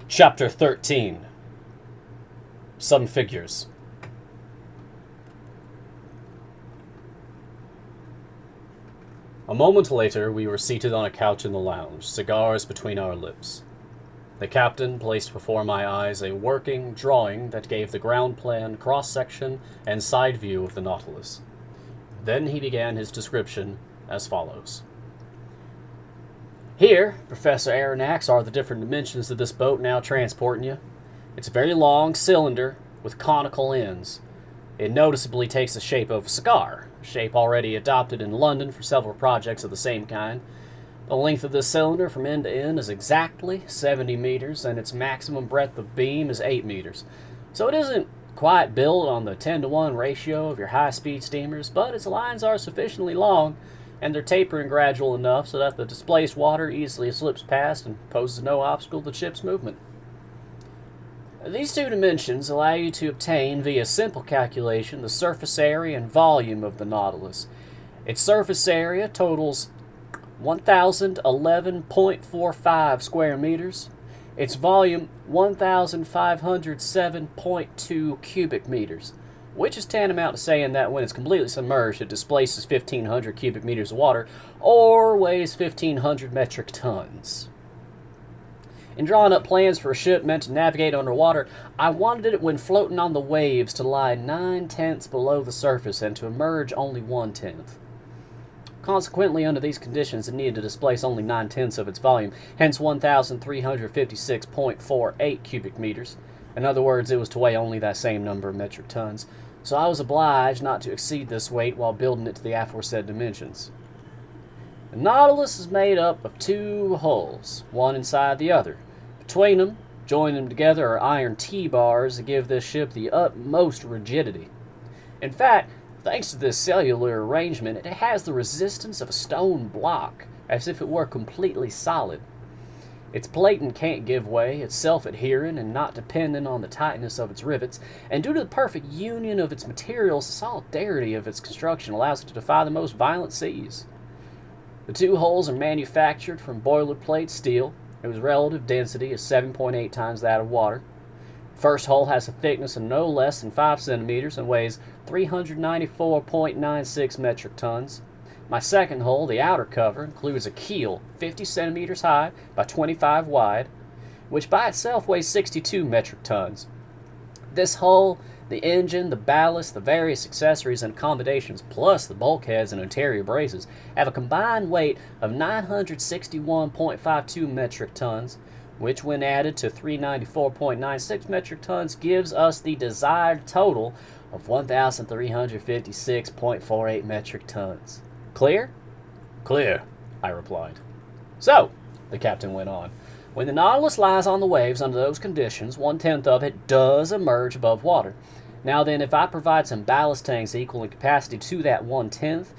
Chapter 13. Some Figures. A moment later, we were seated on a couch in the lounge, cigars between our lips. The captain placed before my eyes a working drawing that gave the ground plan, cross-section, and side view of the Nautilus. Then he began his description as follows. Here, Professor Aronnax, are the different dimensions of this boat now transporting you. It's a very long cylinder with conical ends. It noticeably takes the shape of a cigar, a shape already adopted in London for several projects of the same kind. The length of this cylinder from end to end is exactly 70 meters, and its maximum breadth of beam is 8 meters. So it isn't quite built on the 10-to-1 ratio of your high-speed steamers, but its lines are sufficiently long, and they're tapering gradual enough so that the displaced water easily slips past and poses no obstacle to the ship's movement. These two dimensions allow you to obtain, via simple calculation, the surface area and volume of the Nautilus. Its surface area totals 1,011.45 square meters. Its volume, 1,507.2 cubic meters, which is tantamount to saying that when it's completely submerged, it displaces 1,500 cubic meters of water, or weighs 1,500 metric tons. In drawing up plans for a ship meant to navigate underwater, I wanted it, when floating on the waves, to lie 9/10 below the surface and to emerge only 1/10. Consequently, under these conditions, it needed to displace only 9/10 of its volume, hence 1,356.48 cubic meters. In other words, it was to weigh only that same number of metric tons, so I was obliged not to exceed this weight while building it to the aforesaid dimensions. The Nautilus is made up of two hulls, one inside the other. Between them, joining them together, are iron T-bars that give this ship the utmost rigidity. In fact, thanks to this cellular arrangement, it has the resistance of a stone block, as if it were completely solid. Its plating can't give way, it's self-adhering and not dependent on the tightness of its rivets, and due to the perfect union of its materials, the solidarity of its construction allows it to defy the most violent seas. The two hulls are manufactured from boilerplate steel, whose relative density is 7.8 times that of water. The first hull has a thickness of no less than 5 centimeters and weighs 394.96 metric tons. My second hull, the outer cover, includes a keel 50 centimeters high by 25 wide, which by itself weighs 62 metric tons. This hull, the engine, the ballast, the various accessories and accommodations, plus the bulkheads and interior braces, have a combined weight of 961.52 metric tons, which when added to 394.96 metric tons gives us the desired total of 1,356.48 metric tons. Clear? Clear, I replied. So, the captain went on, when the Nautilus lies on the waves under those conditions, 1/10 of it does emerge above water. Now then, if I provide some ballast tanks equal in capacity to that 1/10,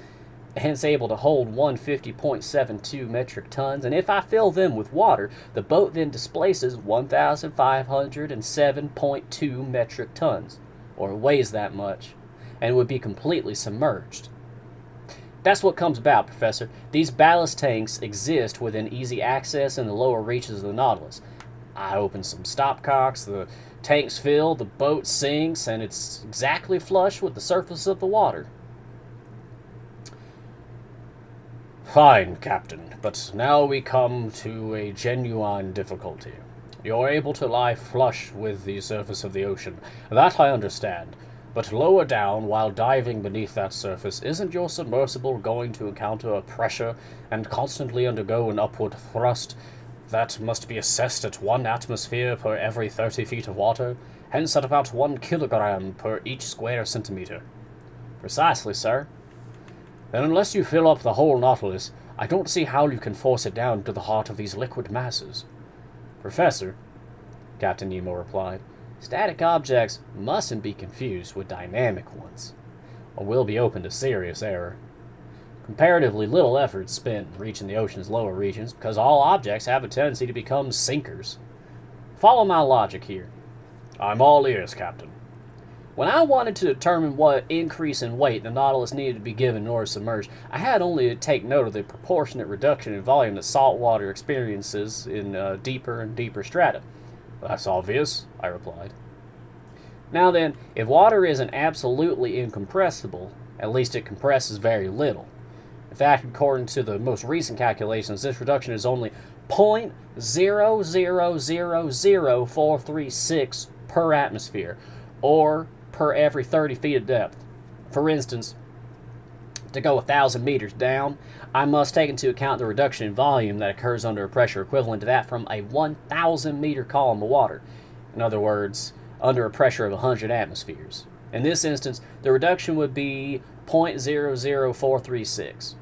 hence able to hold 150.72 metric tons, and if I fill them with water, the boat then displaces 1,507.2 metric tons, or weighs that much, and would be completely submerged. That's what comes about, Professor. These ballast tanks exist within easy access in the lower reaches of the Nautilus. I open some stopcocks, the tanks fill, the boat sinks, and it's exactly flush with the surface of the water. Fine, Captain, but now we come to a genuine difficulty. You're able to lie flush with the surface of the ocean. That I understand. But lower down, while diving beneath that surface, isn't your submersible going to encounter a pressure and constantly undergo an upward thrust that must be assessed at 1 atmosphere per every 30 feet of water, hence at about 1 kilogram per each square centimeter? Precisely, sir. Then unless you fill up the whole Nautilus, I don't see how you can force it down to the heart of these liquid masses. Professor, Captain Nemo replied, static objects mustn't be confused with dynamic ones, or we'll be open to serious error. Comparatively little effort is spent in reaching the ocean's lower regions because all objects have a tendency to become sinkers. Follow my logic here. I'm all ears, Captain. When I wanted to determine what increase in weight the Nautilus needed to be given in order to submerge, I had only to take note of the proportionate reduction in volume that salt water experiences in deeper and deeper strata. That's obvious, I replied. Now then, if water isn't absolutely incompressible, at least it compresses very little. In fact, according to the most recent calculations, this reduction is only 0.0000436 per atmosphere, or per every 30 feet of depth. For instance, to go 1,000 meters down, I must take into account the reduction in volume that occurs under a pressure equivalent to that from a 1,000 meter column of water. In other words, under a pressure of 100 atmospheres. In this instance, the reduction would be 0.00436.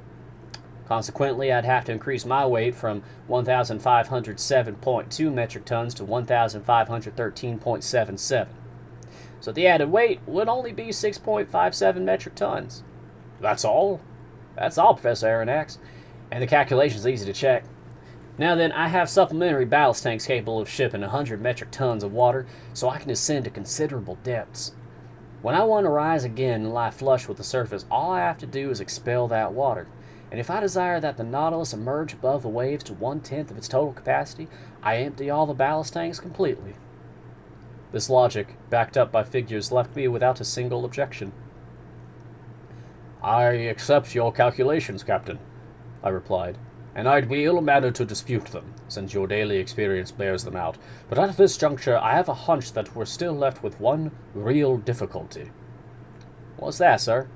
Consequently, I'd have to increase my weight from 1,507.2 metric tons to 1,513.77. So the added weight would only be 6.57 metric tons. That's all? That's all, Professor Aronnax. And the calculation's easy to check. Now then, I have supplementary ballast tanks capable of shipping 100 metric tons of water, so I can descend to considerable depths. When I want to rise again and lie flush with the surface, all I have to do is expel that water. And if I desire that the Nautilus emerge above the waves to 1/10 of its total capacity, I empty all the ballast tanks completely. This logic, backed up by figures, left me without a single objection. I accept your calculations, Captain, I replied, and I'd be ill-mannered to dispute them, since your daily experience bears them out. But at this juncture, I have a hunch that we're still left with one real difficulty. What's that, sir?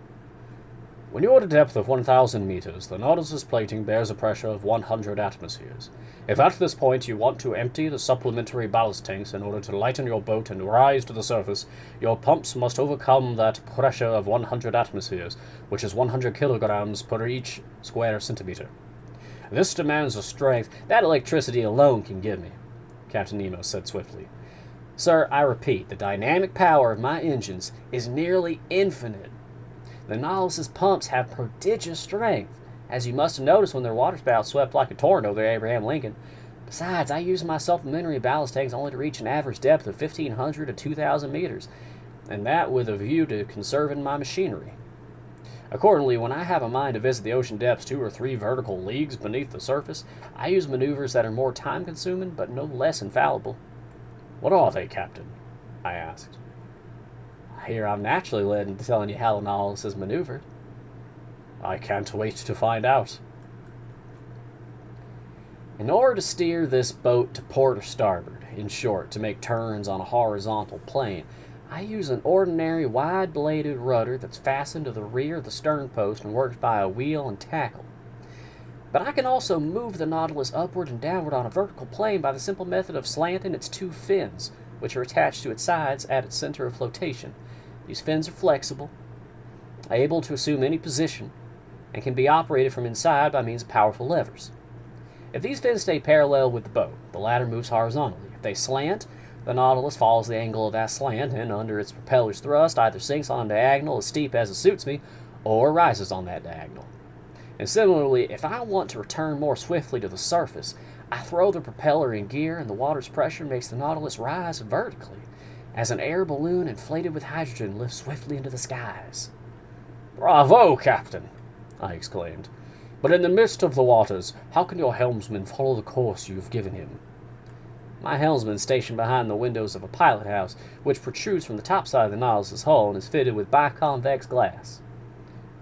When you're at a depth of 1,000 meters, the Nautilus's plating bears a pressure of 100 atmospheres. If at this point you want to empty the supplementary ballast tanks in order to lighten your boat and rise to the surface, your pumps must overcome that pressure of 100 atmospheres, which is 100 kilograms per each square centimeter. This demands a strength that electricity alone can give me, Captain Nemo said swiftly. Sir, I repeat, the dynamic power of my engines is nearly infinite. The Nautilus's pumps have prodigious strength, as you must have noticed when their waterspout swept like a tornado through Abraham Lincoln. Besides, I use my supplementary ballast tanks only to reach an average depth of 1,500 to 2,000 meters, and that with a view to conserving my machinery. Accordingly, when I have a mind to visit the ocean depths 2 or 3 vertical leagues beneath the surface, I use maneuvers that are more time-consuming but no less infallible. What are they, Captain? I asked. Here I'm naturally led into telling you how the Nautilus is maneuvered. I can't wait to find out. In order to steer this boat to port or starboard, in short, to make turns on a horizontal plane, I use an ordinary wide-bladed rudder that's fastened to the rear of the stern post and works by a wheel and tackle. But I can also move the Nautilus upward and downward on a vertical plane by the simple method of slanting its 2 fins, which are attached to its sides at its center of flotation. These fins are flexible, able to assume any position, and can be operated from inside by means of powerful levers. If these fins stay parallel with the boat, the latter moves horizontally. If they slant, the Nautilus follows the angle of that slant and, under its propeller's thrust, either sinks on a diagonal as steep as it suits me, or rises on that diagonal. And similarly, if I want to return more swiftly to the surface, I throw the propeller in gear and the water's pressure makes the Nautilus rise vertically, as an air balloon inflated with hydrogen lifts swiftly into the skies. Bravo, Captain! I exclaimed. But in the midst of the waters, how can your helmsman follow the course you have given him? My helmsman is stationed behind the windows of a pilot house, which protrudes from the top side of the Nautilus's hull and is fitted with biconvex glass.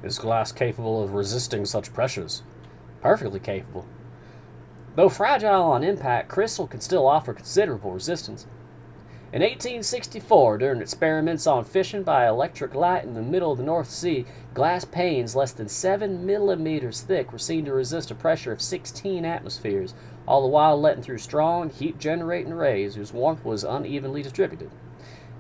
Is glass capable of resisting such pressures? Perfectly capable. Though fragile on impact, crystal can still offer considerable resistance. In 1864, during experiments on fishing by electric light in the middle of the North Sea, glass panes less than 7 millimeters thick were seen to resist a pressure of 16 atmospheres, all the while letting through strong, heat-generating rays whose warmth was unevenly distributed.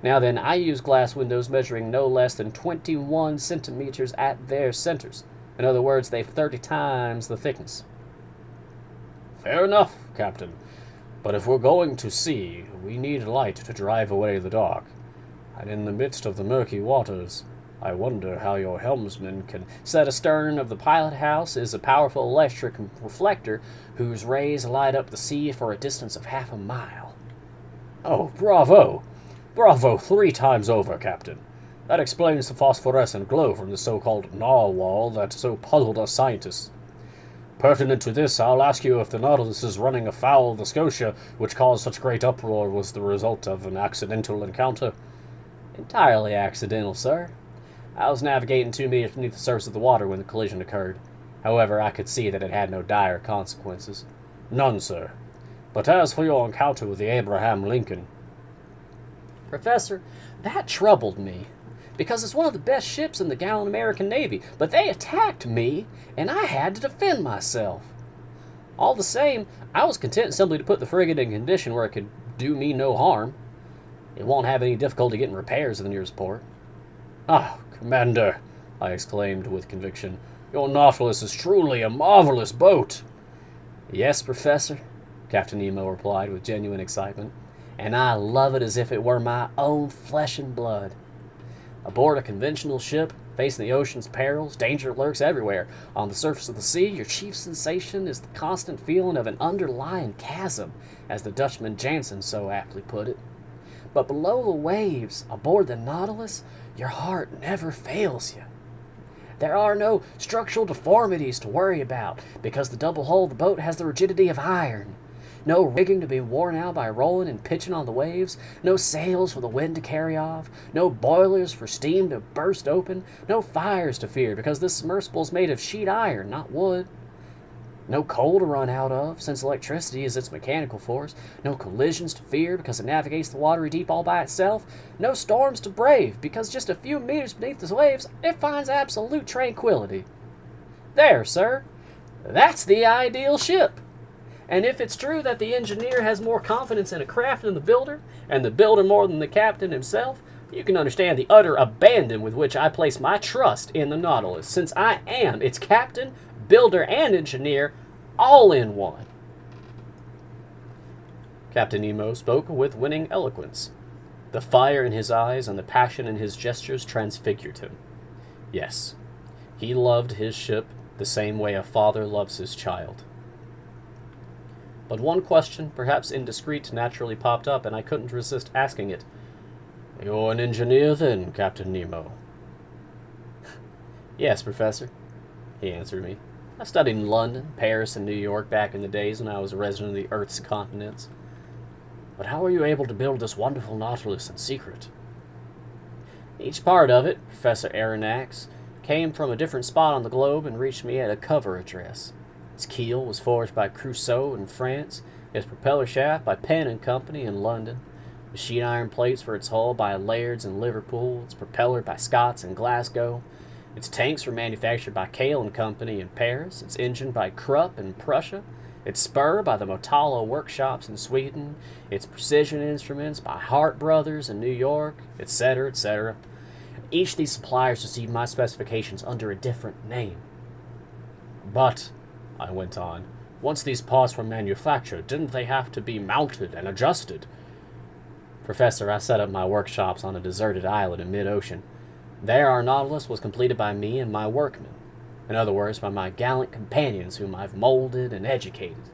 Now then, I use glass windows measuring no less than 21 centimeters at their centers. In other words, they've 30 times the thickness. Fair enough, Captain. But if we're going to sea, we need light to drive away the dark. And in the midst of the murky waters, I wonder how your helmsman can set astern of the pilot house is a powerful electric reflector whose rays light up the sea for a distance of half a mile. Oh, bravo! Bravo 3 times over, Captain. That explains the phosphorescent glow from the so-called narwhal that so puzzled us scientists. Pertinent to this, I'll ask you if the Nautilus's running afoul of the Scotia, which caused such great uproar, was the result of an accidental encounter. Entirely accidental, sir. I was navigating 2 meters beneath the surface of the water when the collision occurred. However, I could see that it had no dire consequences. None, sir. But as for your encounter with the Abraham Lincoln... Professor, that troubled me, because it's one of the best ships in the gallant American Navy, but they attacked me, and I had to defend myself. All the same, I was content simply to put the frigate in condition where it could do me no harm. It won't have any difficulty getting repairs to the nearest port. Ah, Commander, I exclaimed with conviction, your Nautilus is truly a marvelous boat. Yes, Professor, Captain Nemo replied with genuine excitement, and I love it as if it were my own flesh and blood. Aboard a conventional ship, facing the ocean's perils, danger lurks everywhere. On the surface of the sea, your chief sensation is the constant feeling of an underlying chasm, as the Dutchman Jansen so aptly put it. But below the waves, aboard the Nautilus, your heart never fails you. There are no structural deformities to worry about, because the double hull of the boat has the rigidity of iron. No rigging to be worn out by rolling and pitching on the waves, no sails for the wind to carry off, no boilers for steam to burst open, no fires to fear, because this submersible is made of sheet iron, not wood. No coal to run out of, since electricity is its mechanical force. No collisions to fear, because it navigates the watery deep all by itself. No storms to brave, because just a few meters beneath the waves, it finds absolute tranquility. There, sir. That's the ideal ship. And if it's true that the engineer has more confidence in a craft than the builder, and the builder more than the captain himself, you can understand the utter abandon with which I place my trust in the Nautilus, since I am its captain, builder, and engineer, all in one. Captain Nemo spoke with winning eloquence. The fire in his eyes and the passion in his gestures transfigured him. Yes, he loved his ship the same way a father loves his child. But one question, perhaps indiscreet, naturally popped up, and I couldn't resist asking it. You're an engineer, then, Captain Nemo? Yes, Professor, he answered me. I studied in London, Paris, and New York back in the days when I was a resident of the Earth's continents. But how were you able to build this wonderful Nautilus in secret? Each part of it, Professor Aronnax, came from a different spot on the globe and reached me at a cover address. Its keel was forged by Crusoe in France, its propeller shaft by Penn and Company in London, machine iron plates for its hull by Laird's in Liverpool, its propeller by Scott's in Glasgow. Its tanks were manufactured by Cale and Company in Paris, its engine by Krupp in Prussia, its spur by the Motala workshops in Sweden, its precision instruments by Hart Brothers in New York, etc., etc. Each of these suppliers received my specifications under a different name. But, I went on, once these parts were manufactured, didn't they have to be mounted and adjusted? Professor, I set up my workshops on a deserted island in mid-ocean. There our Nautilus was completed by me and my workmen. In other words, by my gallant companions whom I've molded and educated.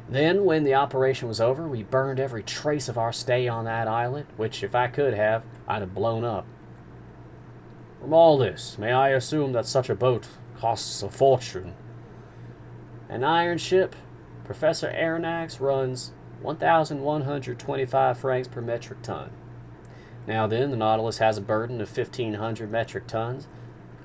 Then, when the operation was over, we burned every trace of our stay on that islet, which, if I could have, I'd have blown up. From all this, may I assume that such a boat costs a fortune? An iron ship, Professor Aronnax, runs 1,125 francs per metric ton. Now then, the Nautilus has a burden of 1,500 metric tons.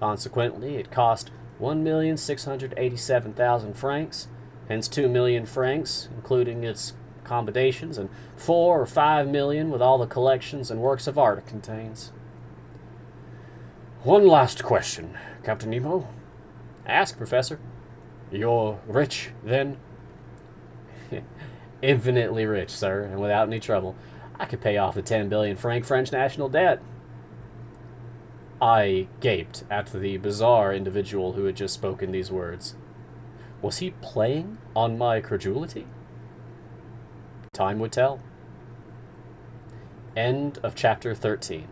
Consequently, it cost 1,687,000 francs, hence 2 million francs, including its accommodations, and 4 or 5 million with all the collections and works of art it contains. One last question, Captain Nemo. Ask, Professor. You're rich, then? Infinitely rich, sir, and without any trouble. I could pay off the 10 billion franc French national debt. I gaped at the bizarre individual who had just spoken these words. Was he playing on my credulity? Time would tell. End of chapter 13.